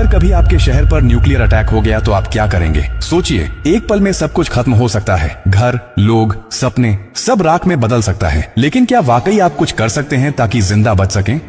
अगर कभी आपके शहर पर न्यूक्लियर अटैक हो गया तो आप क्या करेंगे? सोचिए, एक पल में सब कुछ खत्म हो सकता है। घर, लोग, सपने, सब राख में बदल सकता है। लेकिन क्या वाकई आप कुछ कर सकते हैं ताकि जिंदा बच सकें?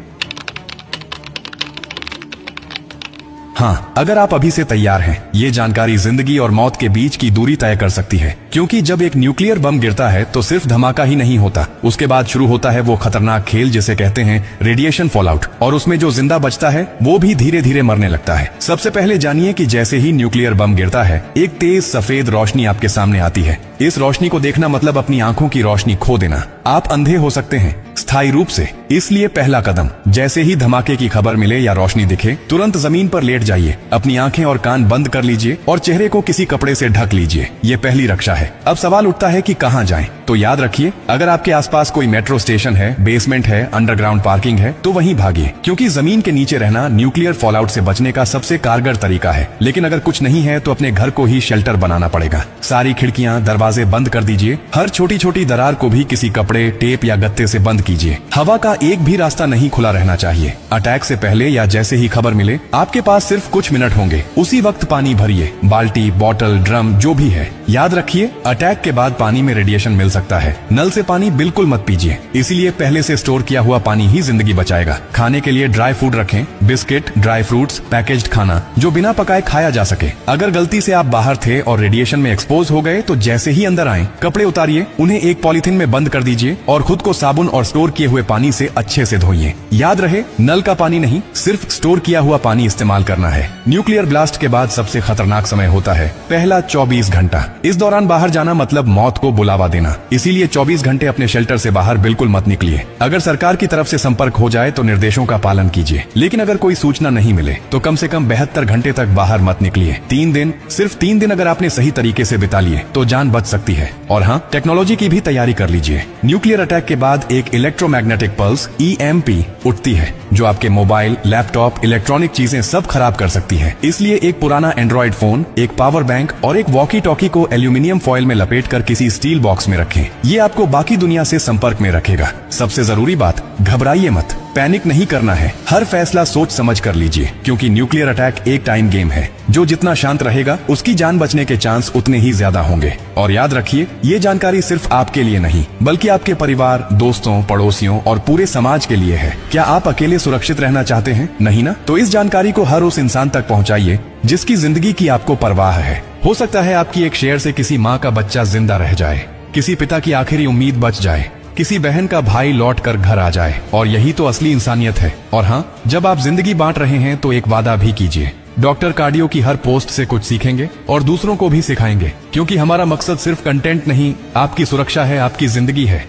हाँ, अगर आप अभी से तैयार हैं, ये जानकारी जिंदगी और मौत के बीच की दूरी तय कर सकती है। क्योंकि जब एक न्यूक्लियर बम गिरता है तो सिर्फ धमाका ही नहीं होता, उसके बाद शुरू होता है वो खतरनाक खेल जिसे कहते हैं रेडिएशन फॉलआउट। और उसमें जो जिंदा बचता है वो भी धीरे धीरे मरने लगता है। सबसे पहले जानिए कि जैसे ही न्यूक्लियर बम गिरता है, एक तेज सफेद रोशनी आपके सामने आती है। इस रोशनी को देखना मतलब अपनी आंखों की रोशनी खो देना। आप अंधे हो सकते हैं, स्थायी रूप से। इसलिए पहला कदम, जैसे ही धमाके की खबर मिले या रोशनी दिखे, तुरंत जमीन पर लेट जाइए, अपनी आंखें और कान बंद कर लीजिए और चेहरे को किसी कपड़े से ढक लीजिए। ये पहली रक्षा है। अब सवाल उठता है कि कहां जाएं? तो याद रखिए, अगर आपके आसपास कोई मेट्रो स्टेशन है, बेसमेंट है, अंडरग्राउंड पार्किंग है, तो वहीं भागिए, क्योंकि जमीन के नीचे रहना न्यूक्लियर फॉलआउट से बचने का सबसे कारगर तरीका है। लेकिन अगर कुछ नहीं है तो अपने घर को ही शेल्टर बनाना पड़ेगा। सारी खिड़कियां, दरवाजे बंद कर दीजिए। हर छोटी छोटी दरार को भी किसी कपड़े, टेप या गत्ते से बंद कीजिए। हवा का एक भी रास्ता नहीं खुला रहना चाहिए। अटैक से पहले या जैसे ही खबर मिले, आपके पास सिर्फ कुछ मिनट होंगे। उसी वक्त पानी भरिए, बाल्टी, बोतल, ड्रम, जो भी है। याद रखिए, अटैक के बाद पानी में रेडिएशन मिल सकता है। नल से पानी बिल्कुल मत पीजिए, इसीलिए पहले से स्टोर किया हुआ पानी ही जिंदगी बचाएगा। खाने के लिए ड्राई फूड रखें, बिस्किट, ड्राई फ्रूट्स, पैकेज्ड खाना जो बिना पकाए खाया जा सके। अगर गलती से आप बाहर थे और रेडिएशन में एक्सपोज हो गए तो जैसे ही अंदर आए, कपड़े उतारिए, उन्हें एक पॉलिथीन में बंद कर दीजिए और खुद को साबुन और स्टोर किए हुए पानी से अच्छे से धोइए। याद रहे, नल का पानी नहीं, सिर्फ स्टोर किया हुआ पानी इस्तेमाल करना है। न्यूक्लियर ब्लास्ट के बाद सबसे खतरनाक समय होता है पहला 24 घंटा। इस दौरान बाहर जाना मतलब मौत को बुलावा देना। इसीलिए 24 घंटे अपने शेल्टर से बाहर बिल्कुल मत निकलिए। अगर सरकार की तरफ से संपर्क हो जाए तो निर्देशों का पालन कीजिए। लेकिन अगर कोई सूचना नहीं मिले तो कम से कम 72 घंटे तक बाहर मत निकलिए। 3 दिन, सिर्फ 3 दिन अगर आपने सही तरीके से बिता लिए तो जान बच सकती है। और हाँ, टेक्नोलॉजी की भी तैयारी कर लीजिए। न्यूक्लियर अटैक के बाद एक इलेक्ट्रोमैग्नेटिक पल्स EMP उठती है, जो आपके मोबाइल, लैपटॉप, इलेक्ट्रॉनिक चीजें सब खराब कर सकती है। इसलिए एक पुराना एंड्रॉइड फोन, एक पावर बैंक और एक वॉकी टॉकी को एल्यूमिनियम फॉइल में लपेटकर किसी स्टील बॉक्स में रखें। ये आपको बाकी दुनिया से संपर्क में रखेगा। सबसे जरूरी बात, घबराइए मत, पैनिक नहीं करना है। हर फैसला सोच समझ कर लीजिए, क्योंकि न्यूक्लियर अटैक एक टाइम गेम है। जो जितना शांत रहेगा, उसकी जान बचने के चांस उतने ही ज्यादा होंगे। और याद रखिए, ये जानकारी सिर्फ आपके लिए नहीं, बल्कि आपके परिवार, दोस्तों, पड़ोसियों और पूरे समाज के लिए है। क्या आप अकेले सुरक्षित रहना चाहते हैं? नहीं ना? तो इस जानकारी को हर उस इंसान तक पहुंचाइए जिसकी जिंदगी की आपको परवाह है। हो सकता है आपकी एक शेयर से किसी माँ का बच्चा जिंदा रह जाए, किसी पिता की आखिरी उम्मीद बच जाए, किसी बहन का भाई लौट कर घर आ जाए। और यही तो असली इंसानियत है। और हाँ, जब आप जिंदगी बांट रहे हैं तो एक वादा भी कीजिए। डॉक्टर कार्डियो की हर पोस्ट से कुछ सीखेंगे और दूसरों को भी सिखाएंगे, क्योंकि हमारा मकसद सिर्फ कंटेंट नहीं, आपकी सुरक्षा है, आपकी जिंदगी है।